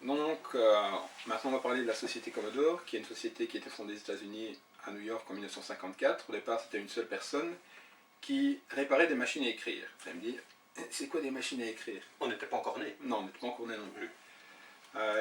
Donc, maintenant on va parler de la société Commodore, qui est une société qui a été fondée aux États-Unis à New York en 1954. Au départ, c'était une seule personne qui réparait des machines à écrire. Vous allez me dire, c'est quoi des machines à écrire? On n'était pas encore nés. Non, on n'était pas encore nés non plus.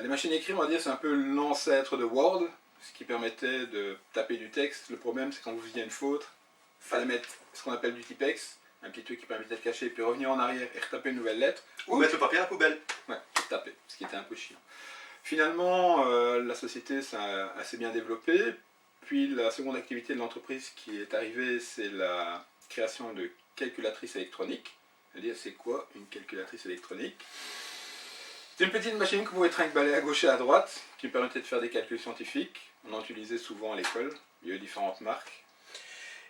Les machines à écrire, on va dire, c'est un peu l'ancêtre de Word, ce qui permettait de taper du texte. Le problème, c'est quand vous faisiez une faute, il fallait mettre ce qu'on appelle du typex, un petit truc qui permettait de cacher, puis revenir en arrière et retaper une nouvelle lettre. Ou mettre le papier à la poubelle. Ouais, taper, ce qui était un peu chiant. Finalement, la société s'est assez bien développée. Puis la seconde activité de l'entreprise qui est arrivée, c'est la création de calculatrices électroniques. C'est-à-dire, c'est quoi une calculatrice électronique? C'est une petite machine que vous pouvez trinquer à gauche et à droite, qui permettait de faire des calculs scientifiques. On en utilisait souvent à l'école. Il y a eu différentes marques.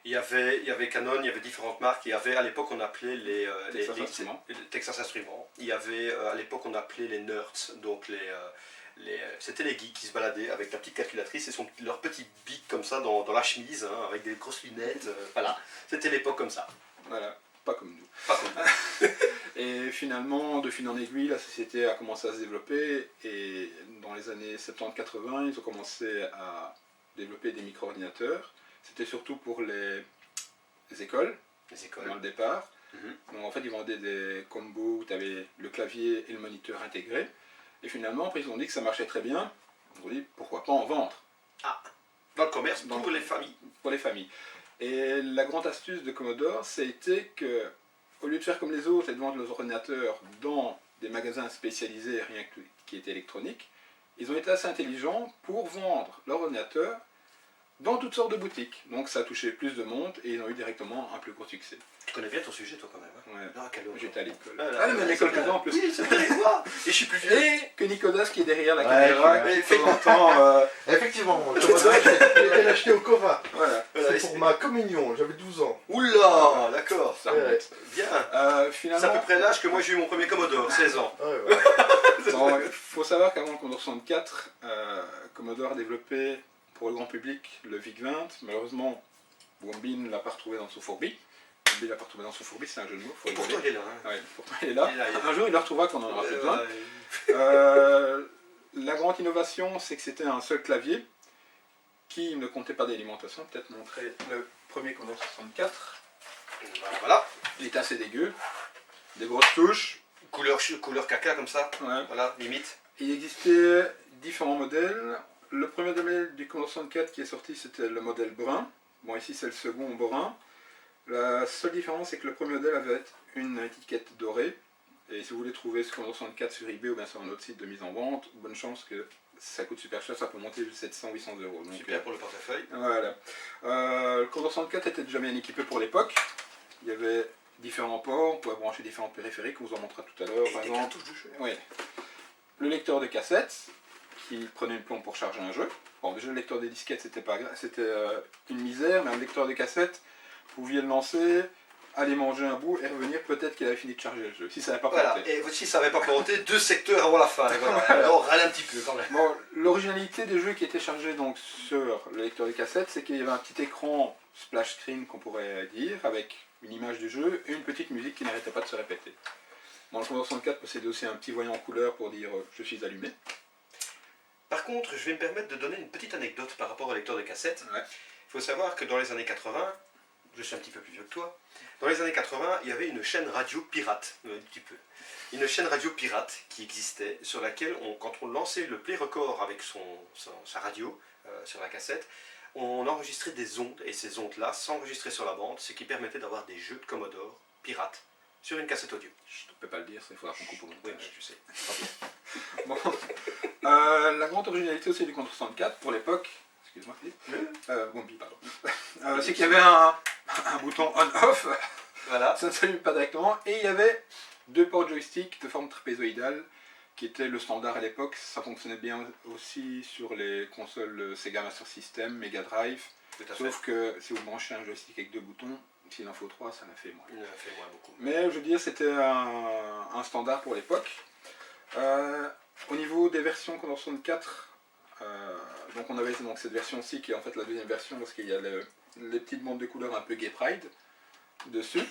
Il y avait Canon, il y avait différentes marques. Il y avait, à l'époque, on appelait les Texas Instruments. Il y avait, à l'époque, on appelait les nerds, donc c'était les geeks qui se baladaient avec la petite calculatrice et leur petit bic comme ça dans la chemise, hein, avec des grosses lunettes. Voilà, c'était l'époque comme ça. Voilà, pas comme nous. Pas comme nous. Et finalement, de fil en aiguille, la société a commencé à se développer et dans les années 70-80, ils ont commencé à développer des micro-ordinateurs. C'était surtout pour les écoles, dans le départ. Donc en fait, ils vendaient des combos où tu avais le clavier et le moniteur intégrés. Et finalement, après, ils ont dit que ça marchait très bien. Ils ont dit, pourquoi pas en vendre? Ah, dans le commerce, pour les familles. Pour les familles. Et la grande astuce de Commodore, c'était que, au lieu de faire comme les autres et de vendre leurs ordinateurs dans des magasins spécialisés, rien que qui étaient électroniques, ils ont été assez intelligents pour vendre leur ordinateur dans toutes sortes de boutiques. Donc ça a touché plus de monde et ils ont eu directement un plus gros succès. Tu connais bien ton sujet, toi, quand même. Hein? Ouais. Ah, j'étais à l'école. La même école que toi en plus. Oui, c'est vrai, moi. Et je suis plus vieux. Et que Nicolas qui est derrière la caméra, qui fait longtemps. Effectivement, le Commodore, j'ai été l'acheter au Cova. Voilà. C'est pour ma communion, j'avais 12 ans. Oula, d'accord. Ça remonte. Bien. Finalement, c'est à peu près l'âge que moi j'ai eu mon premier Commodore, 16 ans. Il faut savoir qu'avant le Commodore 64, Commodore a développé pour le grand public le VIC-20. Malheureusement, Wombin ne l'a pas retrouvé dans son fourbi. Wombin l'a pas retrouvé dans son fourbi, c'est un jeu de mots. Et pourtant il est là. Hein. Ouais, pourtant il est là. Un jour il le retrouvera quand on en aura plus besoin. La grande innovation, c'est que c'était un seul clavier qui ne comptait pas d'alimentation. Peut-être montrer le premier Commodore 64. Voilà. Il était assez dégueu. Des grosses touches. Couleur caca comme ça. Ouais. Voilà, limite. Il existait différents modèles. Le premier modèle du Commodore 64 qui est sorti, c'était le modèle brun. Bon, ici c'est le second brun. La seule différence, c'est que le premier modèle avait une étiquette dorée. Et si vous voulez trouver ce Commodore 64 sur eBay ou bien sur un autre site de mise en vente, bonne chance que ça coûte super cher, ça peut monter jusqu'à 700-800 euros. Donc, super pour le portefeuille. Voilà. Le Commodore 64 était déjà bien équipé pour l'époque. Il y avait différents ports, on pouvait brancher différents périphériques, on vous en montrera tout à l'heure. Par exemple, oui. Le lecteur de cassette, qui prenait une plombe pour charger un jeu. Bon, déjà le lecteur des disquettes, c'était une misère, mais un lecteur de cassette, vous pouviez le lancer, aller manger un bout et revenir, peut-être qu'il avait fini de charger le jeu, si ça n'avait pas planté. Et si ça n'avait pas planté, 2 secteurs avant la fin. Voilà. Alors on râle un petit peu quand même. Bon, l'originalité des jeux qui étaient chargés donc, sur le lecteur de cassette, c'est qu'il y avait un petit écran splash screen, qu'on pourrait dire, avec une image du jeu et une petite musique qui n'arrêtait pas de se répéter. Bon, le Commodore 64 possédait aussi un petit voyant en couleur pour dire « je suis allumé ». Par contre, je vais me permettre de donner une petite anecdote par rapport au lecteur de cassette. Ouais. Il faut savoir que dans les années 80, je suis un petit peu plus vieux que toi, dans les années 80, il y avait une chaîne radio pirate, un petit peu. Une chaîne radio pirate qui existait, sur laquelle, quand on lançait le play record avec sa radio sur la cassette, on enregistrait des ondes, et ces ondes-là s'enregistraient sur la bande, ce qui permettait d'avoir des jeux de Commodore pirates sur une cassette audio. Je ne peux pas le dire, il faudra qu'on coupe au montage. Oui, je sais. Bon. La grande originalité aussi du Commodore 64 pour l'époque, excuse-moi Philippe, pardon, c'est qu'il y avait un bouton on-off, voilà. Ça ne s'allume pas directement, et il y avait 2 ports joystick de forme trapézoïdale, qui était le standard à l'époque. Ça fonctionnait bien aussi sur les consoles Sega Master System, Mega Drive, sauf que si vous branchez un joystick avec 2 boutons, s'il en faut 3, ça en a fait moins. Il en a fait moins beaucoup. Mais je veux dire, c'était un standard pour l'époque. Au niveau des versions Commodore 64, donc on avait donc cette version-ci qui est en fait la deuxième version parce qu'il y a les petites bandes de couleurs un peu Gay Pride dessus.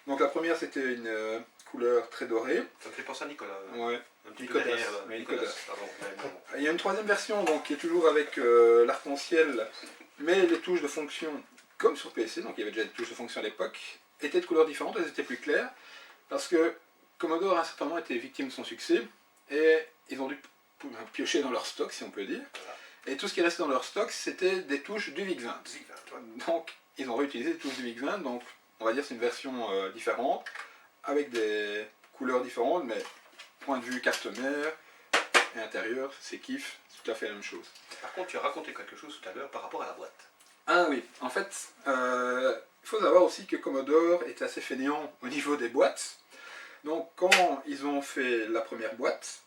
Donc la première c'était une couleur très dorée. Ça me fait penser à Nicolas. Ouais. Un petit Nicolas, peu derrière. oui, Nicolas. Nicolas. Pardon. Ouais, bon. Il y a une troisième version donc, qui est toujours avec l'arc-en-ciel, mais les touches de fonction, comme sur PC, donc il y avait déjà des touches de fonction à l'époque, étaient de couleurs différentes, elles étaient plus claires, parce que Commodore à un certain moment était victime de son succès, et ils ont dû piocher dans leur stock, si on peut dire. Et tout ce qui restait dans leur stock, c'était des touches du VIC-20. Donc, ils ont réutilisé les touches du VIC-20, donc on va dire c'est une version différente, avec des couleurs différentes, mais point de vue carte mère et intérieur, c'est kiff, c'est tout à fait la même chose. Par contre, tu as raconté quelque chose tout à l'heure par rapport à la boîte. Ah oui, en fait, il faut savoir aussi que Commodore est assez fainéant au niveau des boîtes. Donc quand ils ont fait la première boîte,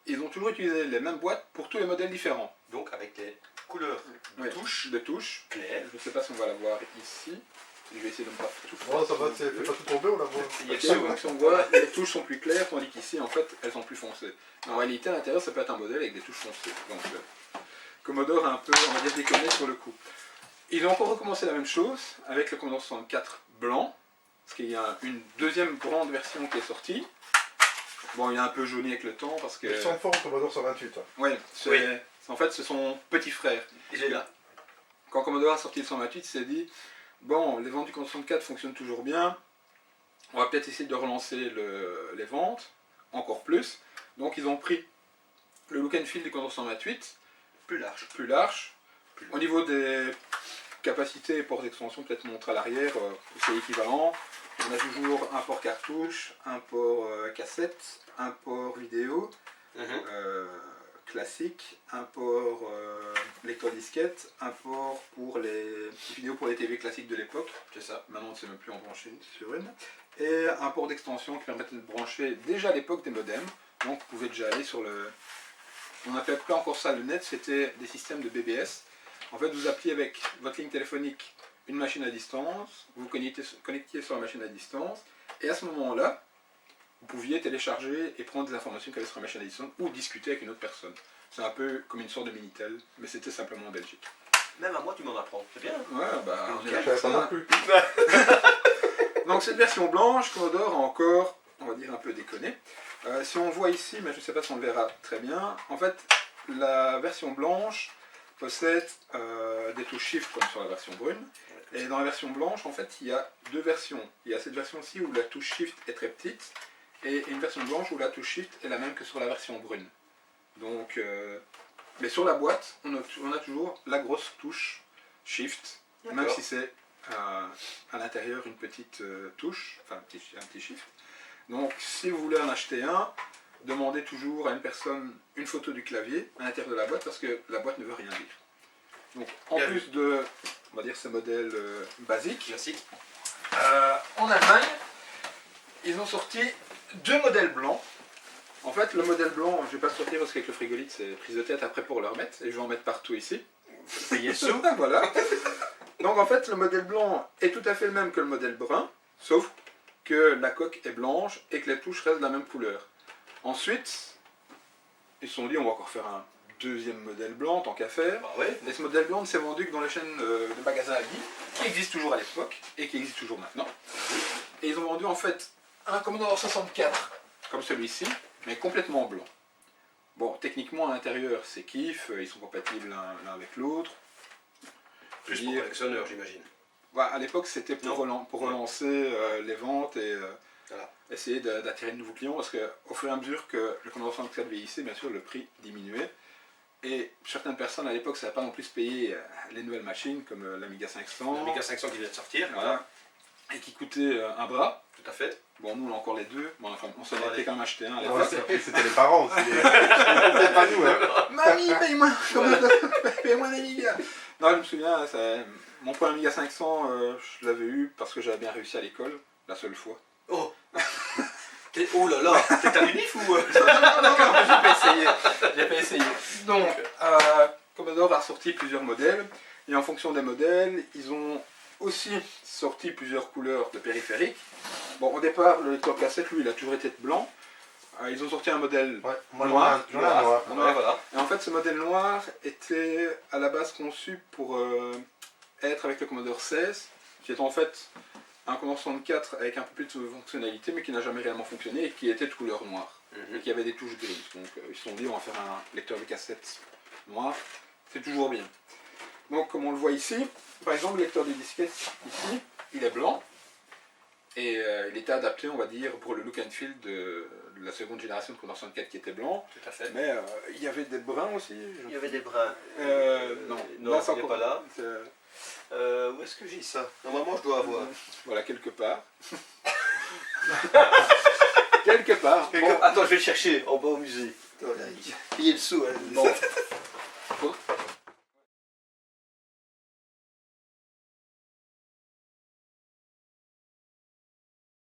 ils ont toujours utilisé les mêmes boîtes pour tous les modèles différents. Donc avec des couleurs Oui, de touches. claires. Je ne sais pas si on va la voir ici. Je vais essayer de ne pas tout Oh, ça va, c'est pas tout tombé, on la voit. Ok, donc si on voit, les touches sont plus claires, tandis qu'ici, en fait, elles sont plus foncées. Mais en réalité, à l'intérieur, ça peut être un modèle avec des touches foncées. Donc, Commodore a un peu, on va dire, déconné sur le coup. Ils ont encore recommencé la même chose avec le Commodore 64 blanc, parce qu'il y a une deuxième grande version qui est sortie. Bon, il est un peu jauni avec le temps, parce que... Ils sont forts au Commodore 128. Hein. Ouais, Oui. en fait, c'est son petit frère. Il est là. Quand Commodore a sorti le 128, il s'est dit, bon, les ventes du Commodore 64 fonctionnent toujours bien, on va peut-être essayer de relancer les ventes, encore plus. Donc ils ont pris le look and feel du Commodore 128, plus large. Au niveau des capacités et ports d'extension, peut-être montrer à l'arrière, c'est équivalent. On a toujours un port cartouche, un port cassette, un port vidéo, classique, un port lecteur disquette, un port pour les vidéos pour les TV classiques de l'époque, c'est ça, maintenant on ne sait même plus en brancher sur une, et un port d'extension qui permettait de brancher déjà à l'époque des modems, donc vous pouvez déjà aller sur le... On n'appelait pas encore ça le net, c'était des systèmes de BBS. En fait vous appeliez avec votre ligne téléphonique une machine à distance, vous connectiez sur la machine à distance, et à ce moment-là, vous pouviez télécharger et prendre des informations qu'il y avait sur la machine à distance ou discuter avec une autre personne. C'est un peu comme une sorte de Minitel, mais c'était simplement en Belgique. Même à moi, tu m'en apprends. C'est bien. Ouais, bah, on Je est là savais pour pas non ça. plus. Donc cette version blanche, Commodore a encore, on va dire, un peu déconné. Si on voit ici, mais je ne sais pas si on le verra très bien, en fait, la version blanche possède des touches Shift comme sur la version brune. Et dans la version blanche, en fait, il y a deux versions. Il y a cette version-ci où la touche Shift est très petite, et une version blanche où la touche Shift est la même que sur la version brune. Donc, mais sur la boîte, on a toujours la grosse touche Shift, même si c'est à l'intérieur une petite touche, enfin un petit Shift. Donc, si vous voulez en acheter un, demandez toujours à une personne une photo du clavier à l'intérieur de la boîte, parce que la boîte ne veut rien dire. Donc, en Bien plus de, on va dire, ce modèle basique, Classique. en Allemagne, ils ont sorti deux modèles blancs. En fait, le modèle blanc, je ne vais pas le sortir parce qu'avec le frigolite, c'est prise de tête après pour le remettre, et je vais en mettre partout ici. Payez sous. Voilà. Donc en fait, le modèle blanc est tout à fait le même que le modèle brun, sauf que la coque est blanche et que les touches restent de la même couleur. Ensuite, ils se sont dit, on va encore faire un deuxième modèle blanc, tant qu'à faire. Bah ouais. Et ce modèle blanc ne s'est vendu que dans les chaînes de magasins Aldi, qui existent toujours à l'époque et qui existent toujours maintenant. Et ils ont vendu en fait un Commodore 64 comme celui-ci, mais complètement blanc. Bon, techniquement à l'intérieur c'est kiff, ils sont compatibles l'un avec l'autre. Plus pour collectionneur, j'imagine. Voilà, à l'époque c'était pour relancer les ventes et Voilà. essayer d'attirer de nouveaux clients, parce qu'au fur et à mesure que le Commodore 64 vieillissait, bien sûr le prix diminuait. Et certaines personnes à l'époque ne savaient pas non plus payer les nouvelles machines comme l'Amiga 500. L'Amiga 500 qui vient de sortir. Voilà. Et qui coûtait un bras. Tout à fait. Bon, nous on a encore les deux, mais enfin, on s'en Ouais. était quand même acheté un à Ouais, l'époque. C'était les parents aussi. C'était pas nous, hein. Mamie, paye-moi paye-moi un Amiga. Non, je me souviens, mon premier Amiga 500, je l'avais eu parce que j'avais bien réussi à l'école, la seule fois. Oh. Oh là là. T'es un unif ou Non, d'accord, j'ai pas essayé. J'ai pas essayé. Donc, Commodore a sorti plusieurs modèles, et en fonction des modèles, ils ont aussi sorti plusieurs couleurs de périphériques. Bon, au départ, le lecteur cassette, lui, il a toujours été blanc. Ils ont sorti un modèle Ouais, moi noir. j'en ai un noir. Ouais, voilà. Et en fait, ce modèle noir était à la base conçu pour être avec le Commodore 16, qui est en fait un Commodore 64 avec un peu plus de fonctionnalité, mais qui n'a jamais réellement fonctionné et qui était de couleur noire. Et qui avait des touches grises. Donc ils se sont dit on va faire un lecteur de cassette noir, c'est toujours bien. Donc comme on le voit ici, par exemple le lecteur de disquette ici, il est blanc et il était adapté on va dire pour le look and feel de la seconde génération de Commodore 64 qui était blanc. Tout à fait. Mais il y avait des bruns aussi. Il y avait des brins. Non, Non, là, c'est il n'est encore- pas là. c'est- Où est-ce que j'ai ça? Normalement, je dois avoir. Voilà, quelque part. Quelque part. Bon, attends, je vais le chercher en bas au musée. Payez le sou. Hein. Bon.